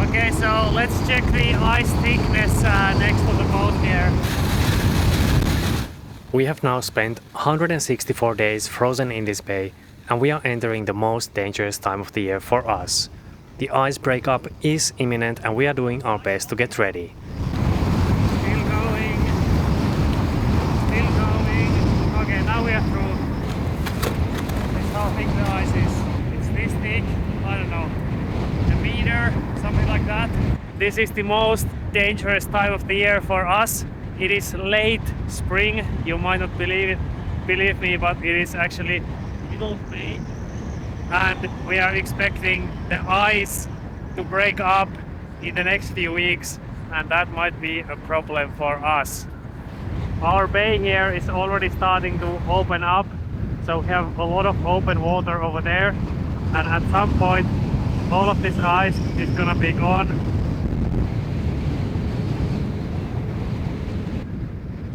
Okay, so let's check the ice thickness next to the boat here. We have now spent 164 days frozen in this bay, and we are entering the most dangerous time of the year for us. The ice breakup is imminent and we are doing our best to get ready. Still going. Still going. Okay, now we are through. This is how thick the ice is. It's this thick, I don't know, a meter, something like that. This is the most dangerous time of the year for us. It is late spring. You might not believe me, but it is actually middle of May. And we are expecting the ice to break up in the next few weeks, and that might be a problem for us. Our bay here is already starting to open up, so we have a lot of open water over there, and at some point all of this ice is gonna be gone.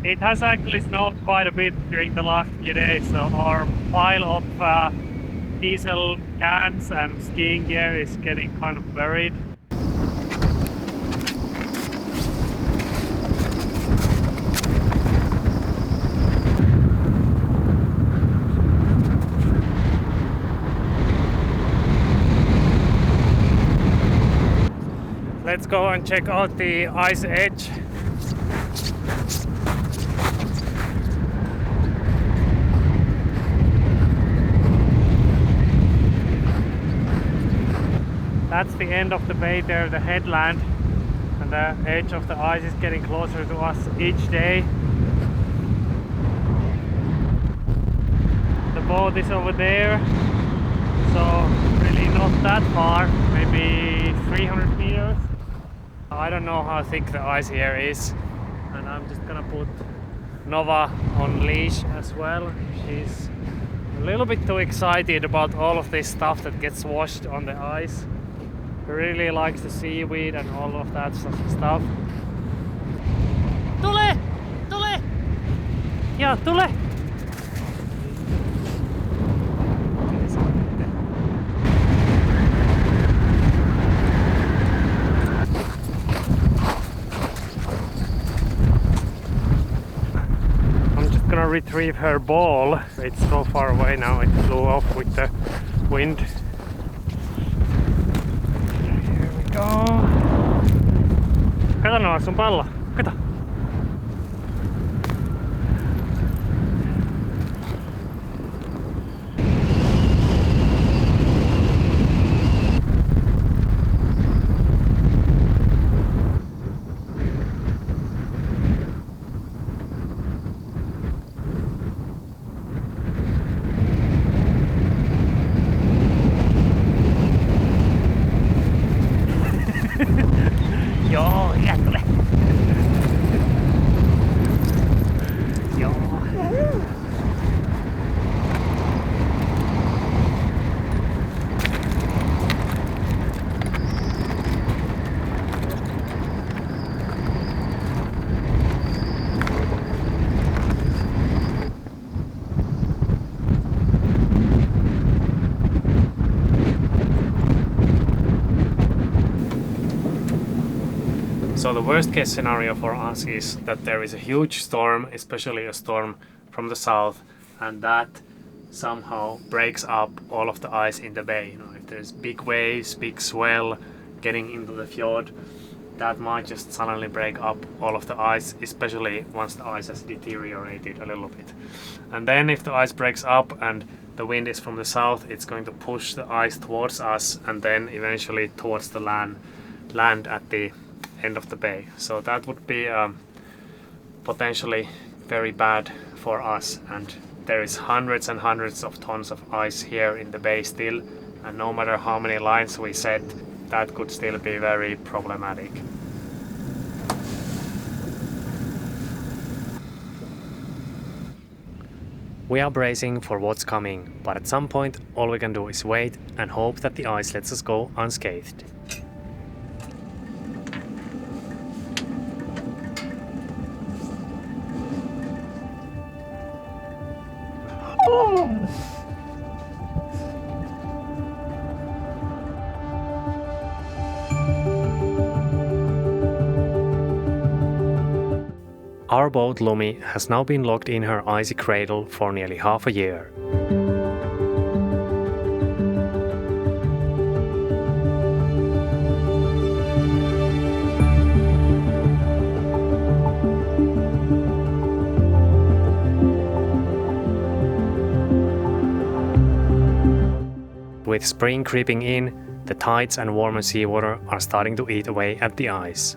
It has actually snowed quite a bit during the last few days, so our pile of diesel cans and skiing gear is getting kind of buried. Let's go and check out the ice edge. That's the end of the bay there, the headland, and the edge of the ice is getting closer to us each day. The boat is over there, so really not that far, maybe 300 meters. I don't know how thick the ice here is, and I'm just gonna put Nova on leash as well. She's a little bit too excited about all of this stuff that gets washed on the ice. Really likes the seaweed and all of that stuff. Tule! Tule! Ja, tule! I'm just gonna retrieve her ball. It's so far away now, it flew off with the wind. Kato Noa sun pallo. Kato. Joo, ja tule. Joo. So the worst case scenario for us is that there is a huge storm, especially a storm from the south, and that somehow breaks up all of the ice in the bay. You know, if there's big waves, big swell getting into the fjord, that might just suddenly break up all of the ice, especially once the ice has deteriorated a little bit. And then if the ice breaks up and the wind is from the south, it's going to push the ice towards us and then eventually towards the land at the end of the bay. So that would be potentially very bad for us, and there is hundreds and hundreds of tons of ice here in the bay still, and no matter how many lines we set, that could still be very problematic. We are bracing for what's coming, but at some point all we can do is wait and hope that the ice lets us go unscathed. Our boat Lumi has now been locked in her icy cradle for nearly half a year. With spring creeping in, the tides and warmer seawater are starting to eat away at the ice.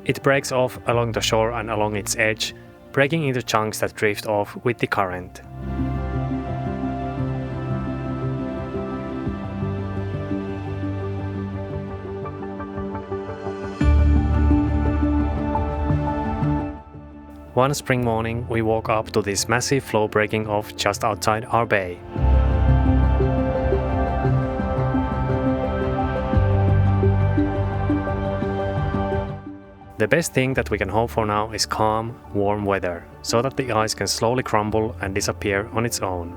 It breaks off along the shore and along its edge, breaking into chunks that drift off with the current. One spring morning, we woke up to this massive floe breaking off just outside our bay. The best thing that we can hope for now is calm, warm weather, so that the ice can slowly crumble and disappear on its own.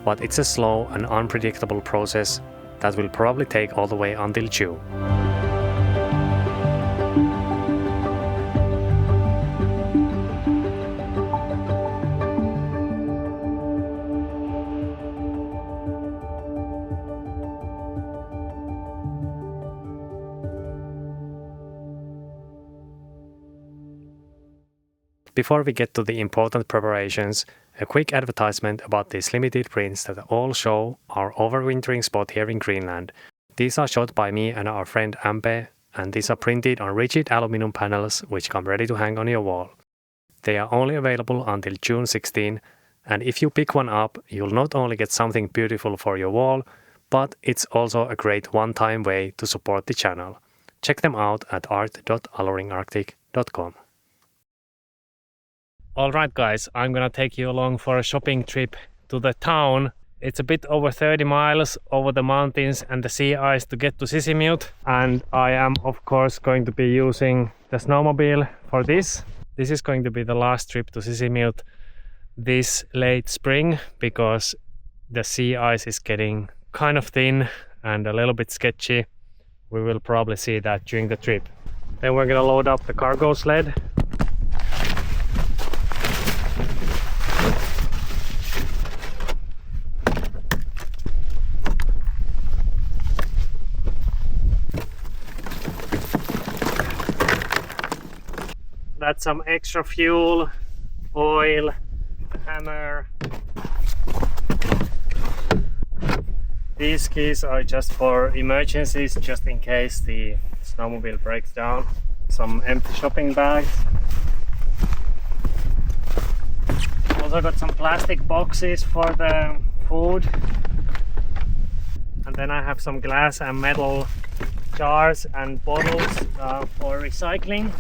But it's a slow and unpredictable process that will probably take all the way until June. Before we get to the important preparations, a quick advertisement about these limited prints that all show our overwintering spot here in Greenland. These are shot by me and our friend Ampe, and these are printed on rigid aluminum panels which come ready to hang on your wall. They are only available until June 16, and if you pick one up, you'll not only get something beautiful for your wall, but it's also a great one-time way to support the channel. Check them out at art.aloringarctic.com. Alright guys, I'm gonna take you along for a shopping trip to the town. It's a bit over 30 miles over the mountains and the sea ice to get to Sisimiut, and I am of course going to be using the snowmobile for this. This is going to be the last trip to Sisimiut this late spring because the sea ice is getting kind of thin and a little bit sketchy. We will probably see that during the trip. Then we're gonna load up the cargo sled. That's some extra fuel, oil, hammer. These skis are just for emergencies, just in case the snowmobile breaks down. Some empty shopping bags. Also got some plastic boxes for the food. And then I have some glass and metal jars and bottles for recycling.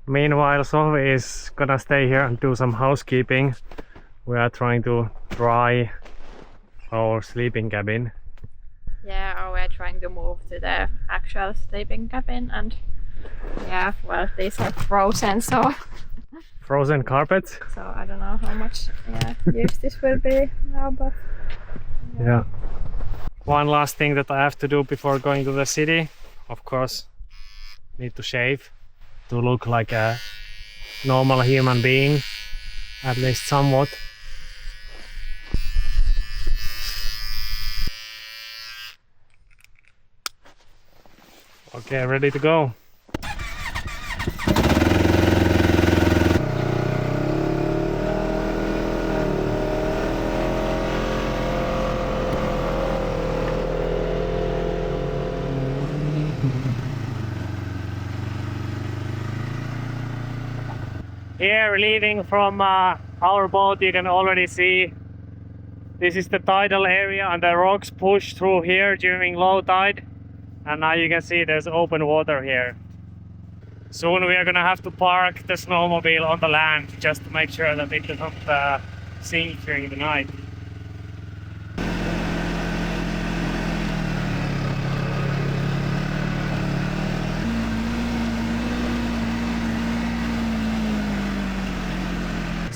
Meanwhile, Sophie is gonna stay here and do some housekeeping. We are trying to dry our sleeping cabin. Yeah, or we're trying to move to the actual sleeping cabin, and yeah, well, these are frozen, so Frozen carpets? so I don't know how much use this will be now, but Yeah. One last thing that I have to do before going to the city, of course, need to shave to look like a normal human being, at least somewhat. Okay, ready to go. Here, leaving from our boat, you can already see this is the tidal area, and the rocks push through here during low tide, and now you can see there's open water here. Soon we are gonna have to park the snowmobile on the land just to make sure that it doesn't sink during the night.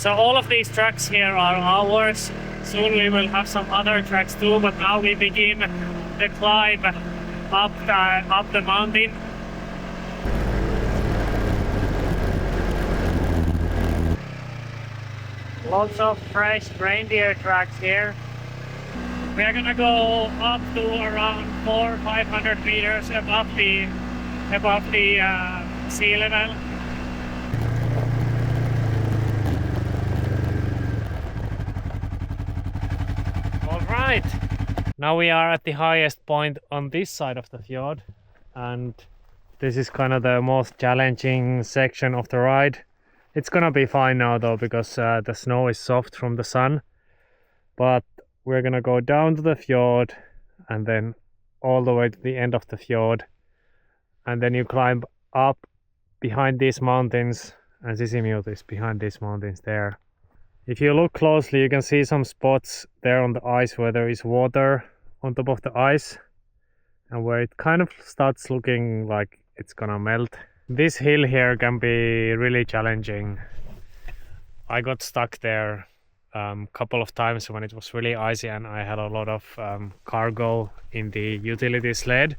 So all of these tracks here are ours. Soon we will have some other tracks too, but now we begin the climb up the mountain. Lots of fresh reindeer tracks here. We are gonna go up to around 400-500 meters above the sea level. All right, now we are at the highest point on this side of the fjord, and this is kind of the most challenging section of the ride. It's gonna be fine now though, because the snow is soft from the sun, but we're gonna go down to the fjord and then all the way to the end of the fjord, and then you climb up behind these mountains, and Sisimute is behind these mountains there. If you look closely, you can see some spots there on the ice where there is water on top of the ice, and where it kind of starts looking like it's gonna melt. This hill here can be really challenging. I got stuck there couple of times when it was really icy and I had a lot of cargo in the utility sled.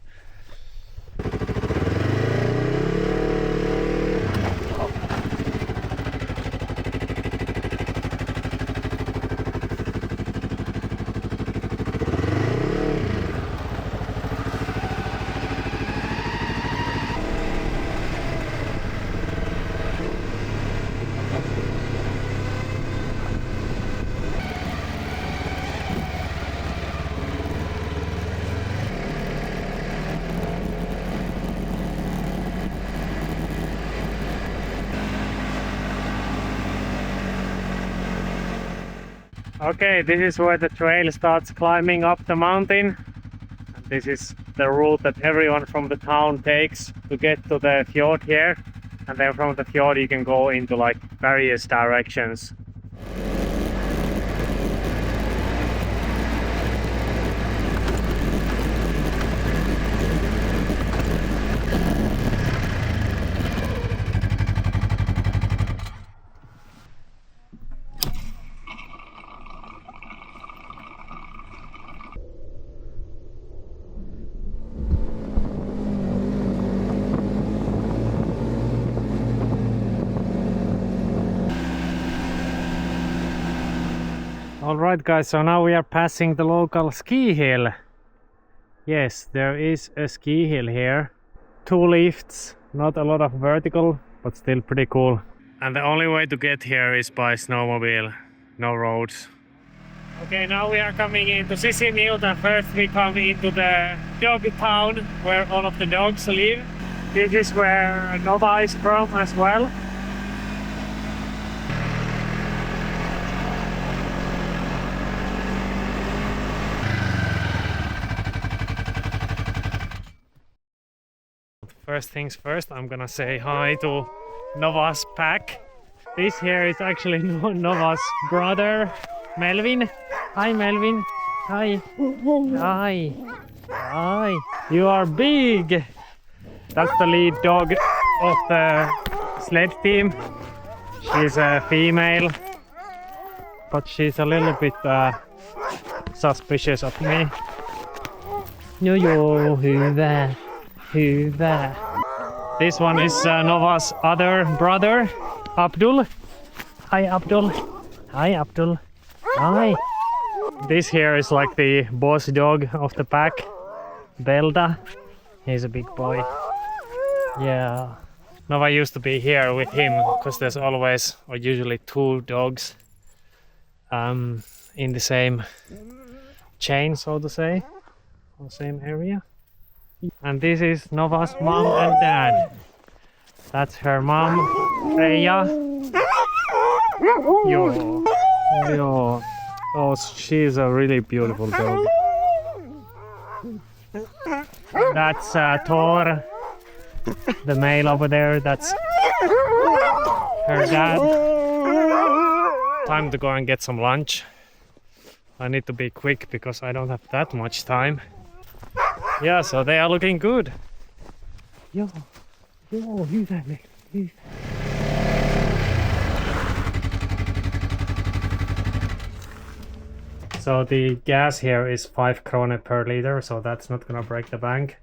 Okay, this is where the trail starts climbing up the mountain. And this is the route that everyone from the town takes to get to the fjord here. And then from the fjord you can go into like various directions. Alright guys, so now we are passing the local ski hill. Yes, there is a ski hill here. 2 lifts, not a lot of vertical, but still pretty cool. And the only way to get here is by snowmobile, no roads. Okay, now we are coming into Sisimute, and first we come into the dog town where all of the dogs live. This is where Nova is from as well. First things first, I'm gonna say hi to Nova's pack. This here is actually Nova's brother, Melvin. Hi Melvin. Hi. Hi. Hi. You are big. That's the lead dog of the sled team. She's a female, but she's a little bit suspicious of me. No, who there? This one is Nova's other brother, Abdul. Hi Abdul. Hi Abdul. Hi. This here is like the boss dog of the pack, Belda. He's a big boy. Yeah. Nova used to be here with him because there's always or usually 2 dogs in the same chain, so to say, or same area. And this is Nova's mom and dad. That's her mom, Freya. Yo. Oh, she's a really beautiful dog. That's Thor, the male over there. That's her dad. Time to go and get some lunch. I need to be quick because I don't have that much time. Yeah, so they are looking good. Yo, who's that? So the gas here is 5 krone per liter, so that's not gonna break the bank.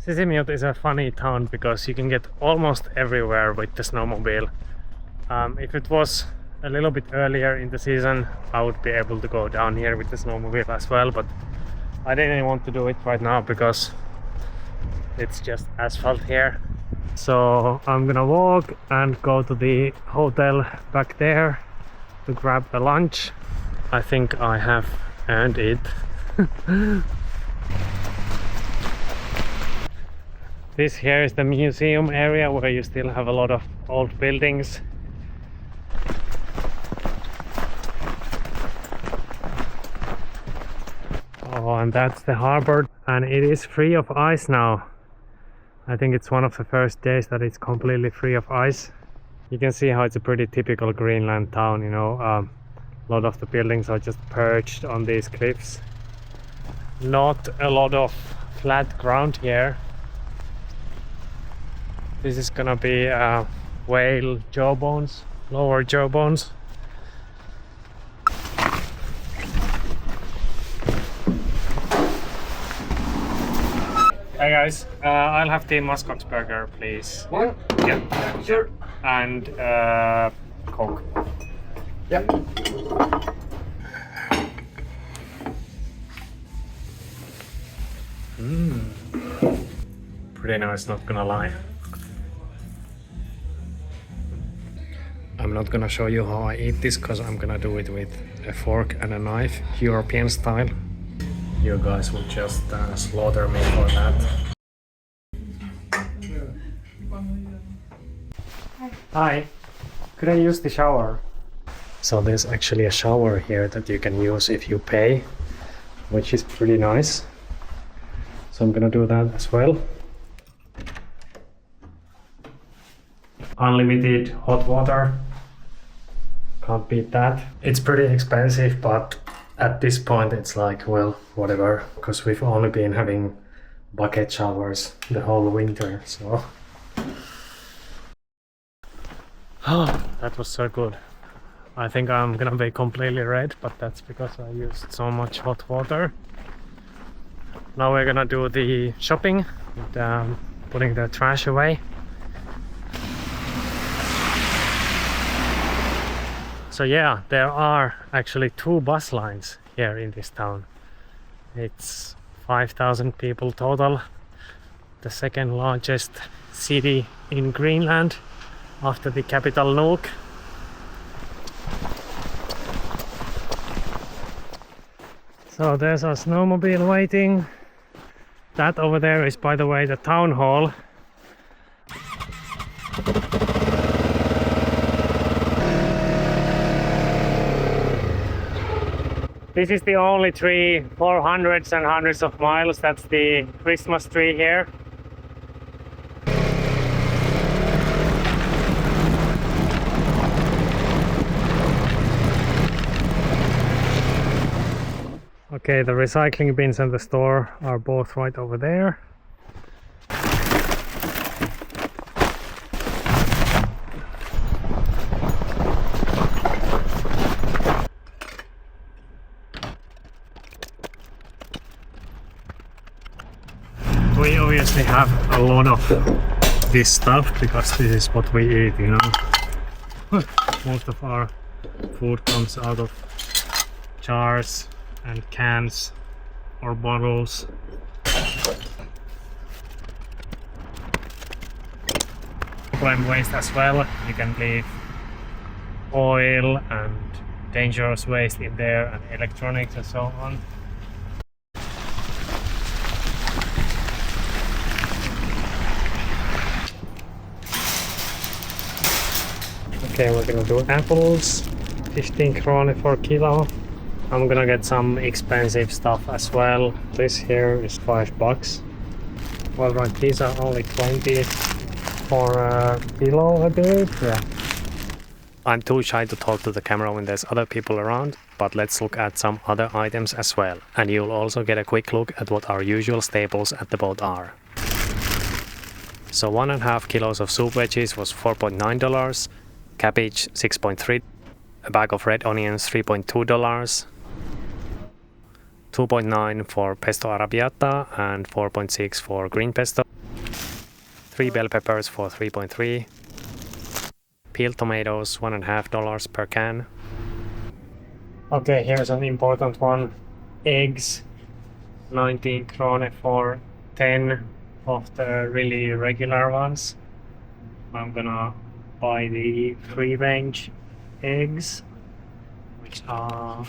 Sisimiut is a funny town because you can get almost everywhere with the snowmobile. If it was a little bit earlier in the season, I would be able to go down here with the snowmobile as well, but I didn't want to do it right now because it's just asphalt here. So I'm gonna walk and go to the hotel back there to grab a lunch. I think I have earned it. This here is the museum area where you still have a lot of old buildings. Oh, and that's the harbor, and it is free of ice now. I think it's one of the first days that it's completely free of ice. You can see how it's a pretty typical Greenland town, you know. A lot of the buildings are just perched on these cliffs. Not a lot of flat ground here. This is gonna be whale jawbones, lower jawbones. Hey guys, I'll have the muskox burger, please. One? Yeah, Sure. and Coke. Yep. Pretty nice, not gonna lie. I'm not gonna show you how I eat this because I'm gonna do it with a fork and a knife, European style. You guys will just slaughter me for that. Hi, could I use the shower? So there's actually a shower here that you can use if you pay, which is pretty nice. So I'm gonna do that as well. Unlimited hot water. Can't beat that. It's pretty expensive, but at this point it's like, well, whatever, because we've only been having bucket showers the whole winter, so. Oh, that was so good. I think I'm gonna be completely red, but that's because I used so much hot water. Now we're gonna do the shopping and putting the trash away. So yeah, there are actually 2 bus lines here in this town. It's 5,000 people total. The second largest city in Greenland after the capital Nuuk. So there's a snowmobile waiting. That over there is, by the way, the town hall. This is the only tree for hundreds and hundreds of miles. That's the Christmas tree here. Okay, the recycling bins and the store are both right over there. We obviously have a lot of this stuff because this is what we eat, you know. Most of our food comes out of jars and cans or bottles. Flame waste as well. You can leave oil and dangerous waste in there and electronics and so on. Okay, we're gonna do apples, 15 krone for kilo. I'm gonna get some expensive stuff as well. This here is $5. Well, right, these are only 20 for a kilo, I believe. Yeah. I'm too shy to talk to the camera when there's other people around, but let's look at some other items as well. And you'll also get a quick look at what our usual staples at the boat are. So 1.5 kilos of soup veggies was $4.9, cabbage $6.3, a bag of red onions $3.2, 2.9 for pesto arrabbiata and 4.6 for green pesto, 3 bell peppers for 3.3, peeled tomatoes $1.5 per can. Okay, here's an important one. Eggs, 19 krone for 10 of the really regular ones. I'm gonna buy the free range eggs, which are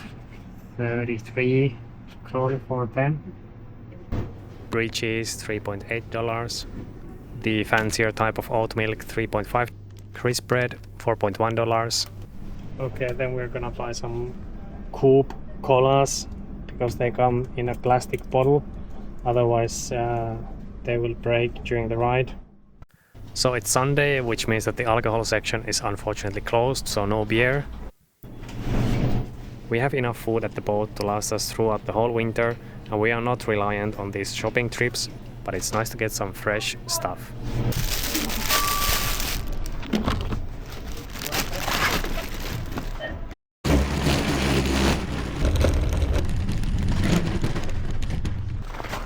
33 krone for 10. Brie cheese $3.8. The fancier type of oat milk 3.5. Crisp bread $4.1. Okay, then we're gonna buy some Coop colas because they come in a plastic bottle, otherwise they will break during the ride. So it's Sunday, which means that the alcohol section is unfortunately closed, so no beer. We have enough food at the boat to last us throughout the whole winter, and we are not reliant on these shopping trips, but it's nice to get some fresh stuff.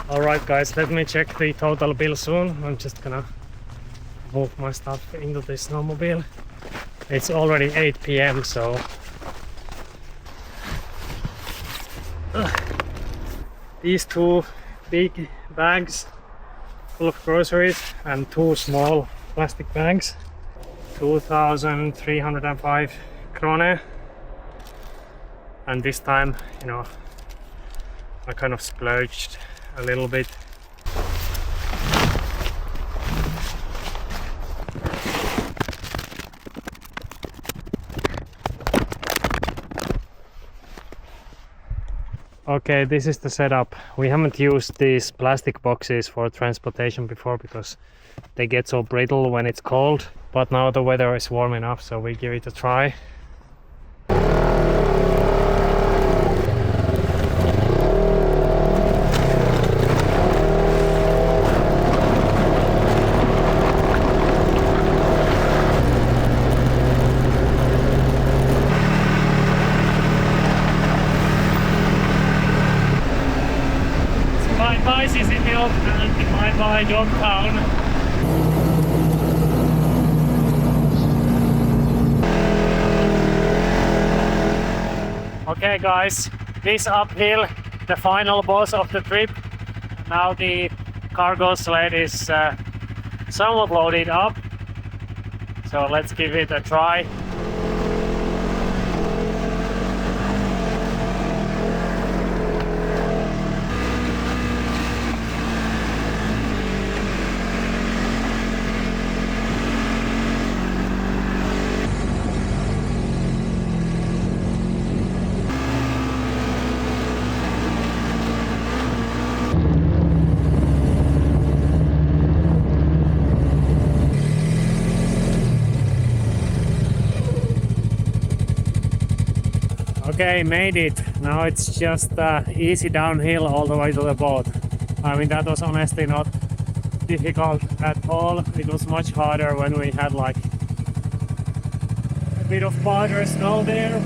Alright guys, let me check the total bill soon. I'm just gonna move my stuff into the snowmobile. It's already 8 p.m. so these 2 big bags full of groceries and 2 small plastic bags, 2,305 krone. And this time, you know, I kind of splurged a little bit. Okay, this is the setup. We haven't used these plastic boxes for transportation before because they get so brittle when it's cold, but now the weather is warm enough, so we give it a try. Bye Sissy Milk and bye Dogtown. Okay guys, this uphill, the final boss of the trip. Now the cargo sled is somewhat loaded up, so let's give it a try. Okay, made it. Now it's just easy downhill all the way to the boat. I mean, that was honestly not difficult at all. It was much harder when we had like a bit of powder snow there.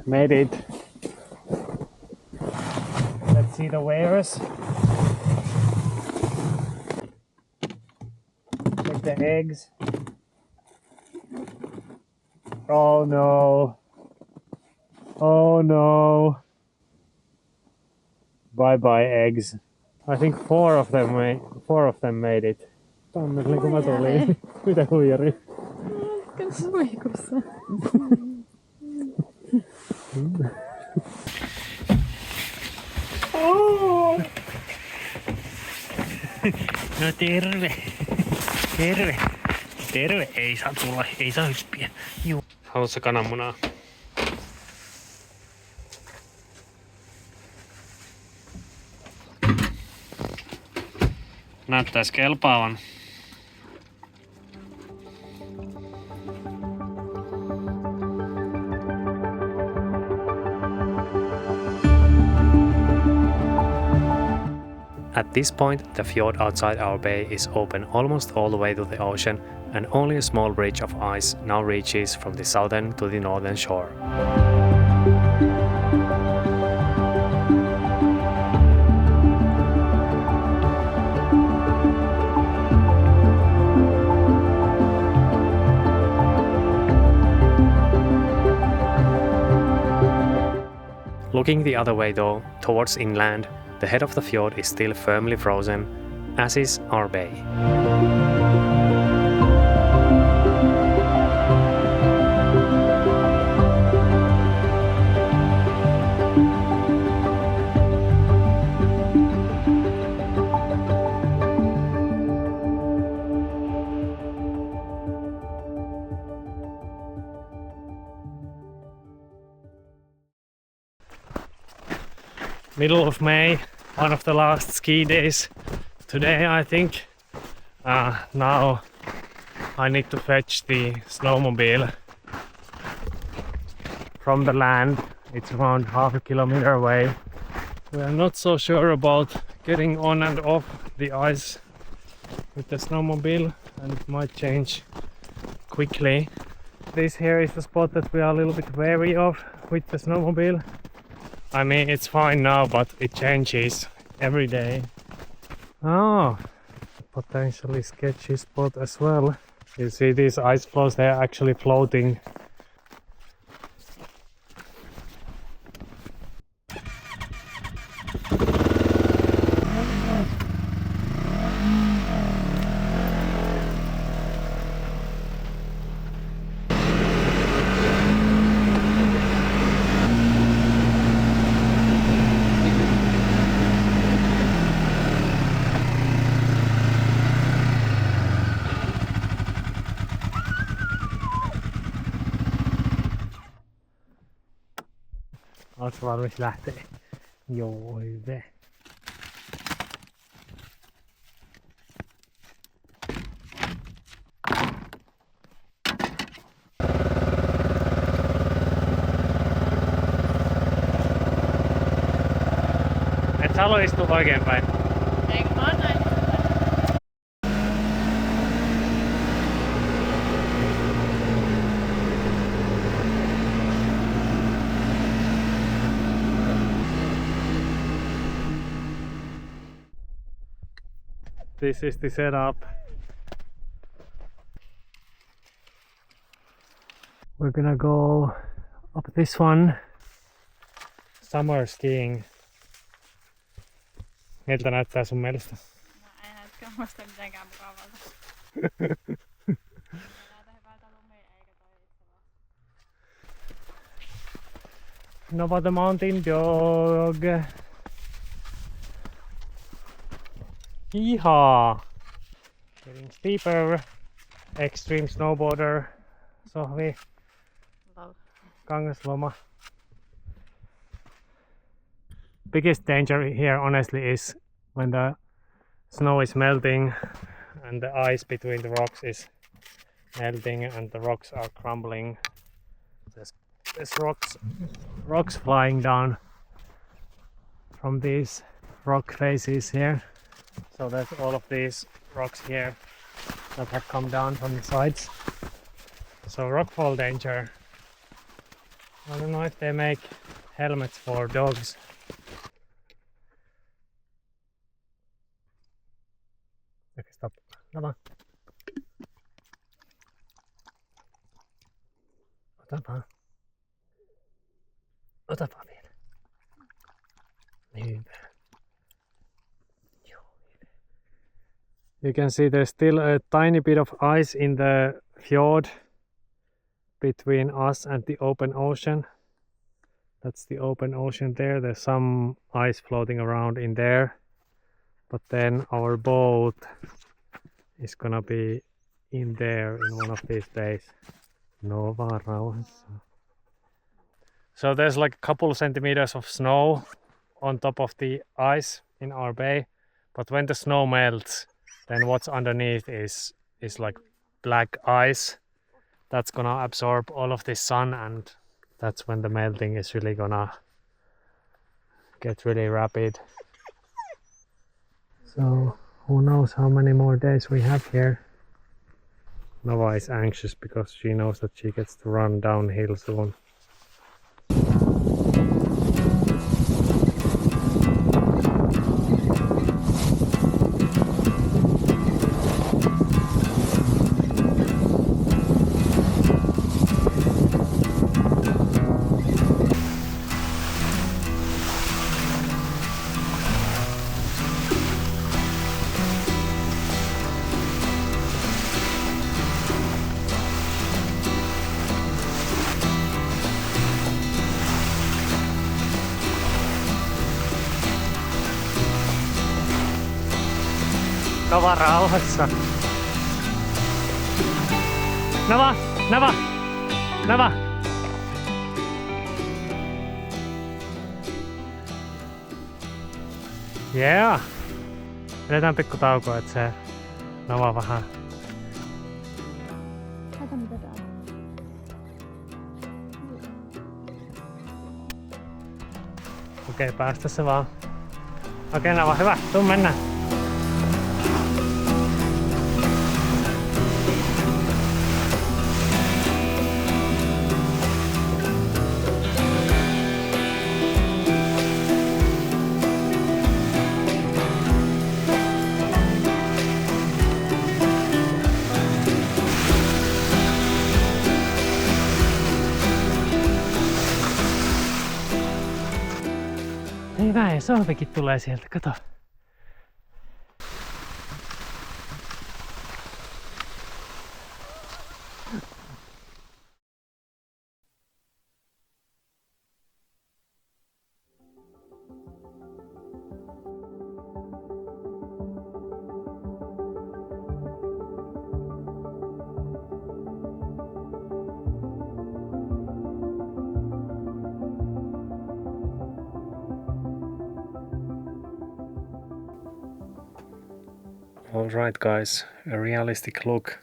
Made it. Let's see the wares. Check the eggs. Oh no. Oh no. Bye bye eggs. I think four of them made it. Tammeli kun mä tulin. Mitä huijari? Suihkussa. No terve. Terve. Terve. Ei saa tulla. Ei saa hyppiä. Juu. Haluatko kananmunaa? Näyttäis kelpaavan. At this point, the fjord outside our bay is open almost all the way to the ocean, and only a small ridge of ice now reaches from the southern to the northern shore. Looking the other way though, towards inland, the head of the fjord is still firmly frozen, as is our bay. Middle of May, one of the last ski days today, I think. Now I need to fetch the snowmobile from the land. It's around half a kilometer away. We are not so sure about getting on and off the ice with the snowmobile, and it might change quickly. This here is the spot that we are a little bit wary of with the snowmobile. I mean, it's fine now, but it changes every day. Oh, potentially sketchy spot as well. You see these ice floes, they're actually floating. Ootko valmis lähtee? Joo, hyvä. Et sä halua istua oikeinpäin? Eikö mä oon näin? This is the setup. We're gonna go up this one. Summer skiing. Miltä näyttää sun mielestä? No ei näytäkään musta mitenkään mukavalta. Näytä hyvältä lumi eikä toi itse vaan. Nova the mountain dog. Yeehaw! Getting steeper. Extreme snowboarder. Sohvi. Lol. Kangasloma. Biggest danger here honestly is when the snow is melting and the ice between the rocks is melting and the rocks are crumbling. There's rocks flying down from these rock faces here. So there's all of these rocks here that have come down from the sides. So rockfall danger. I don't know if they make helmets for dogs. Okay, stop. Come on. Otapa. Otapa vielä. Hyvä. Joo, hyvä. You can see there's still a tiny bit of ice in the fjord between us and the open ocean. That's the open ocean there. There's some ice floating around in there. But then our boat is gonna be in there in one of these days. No vaan rauhassa. So there's like a couple centimeters of snow on top of the ice in our bay. But when the snow melts, then what's underneath is like black ice that's gonna absorb all of this sun, and that's when the melting is really gonna get really rapid. So who knows how many more days we have here. Nova is anxious because she knows that she gets to run downhill soon. Nova rauhassa. Nova, Nova, Nova. Yeah. Pidetään pikku tauko, että se Nova vähän. Kato mitä täällä. Okei, päästä se vaan. Okei, Nova, hyvä. Tuu mennään. Hyvä, ja Sohvikin tulee sieltä, kato. Alright guys, a realistic look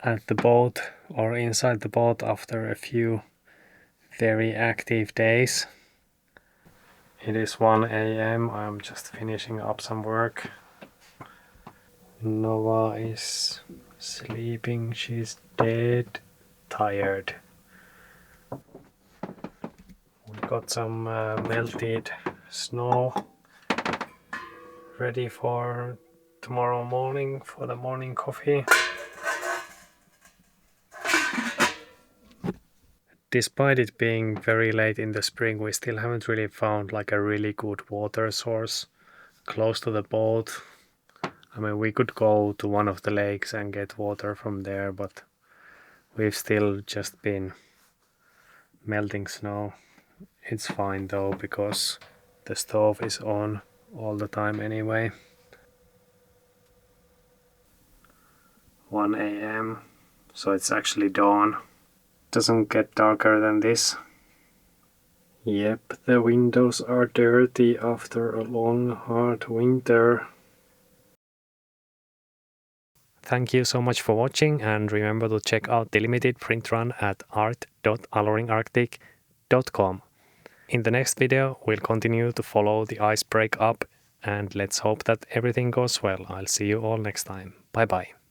at the boat or inside the boat after a few very active days. It is 1 a.m. I'm just finishing up some work. Nova is sleeping, she's dead tired. We got some melted snow ready for tomorrow morning for the morning coffee. Despite it being very late in the spring, we still haven't really found like a really good water source close to the boat. I mean, we could go to one of the lakes and get water from there, but we've still just been melting snow. It's fine though, because the stove is on all the time anyway. 1 a.m. so it's actually dawn. Doesn't get darker than this. Yep, the windows are dirty after a long hard winter. Thank you so much for watching, and remember to check out the limited print run at art.alluringarctic.com. In the next video we'll continue to follow the ice break up, and let's hope that everything goes well. I'll see you all next time. Bye bye.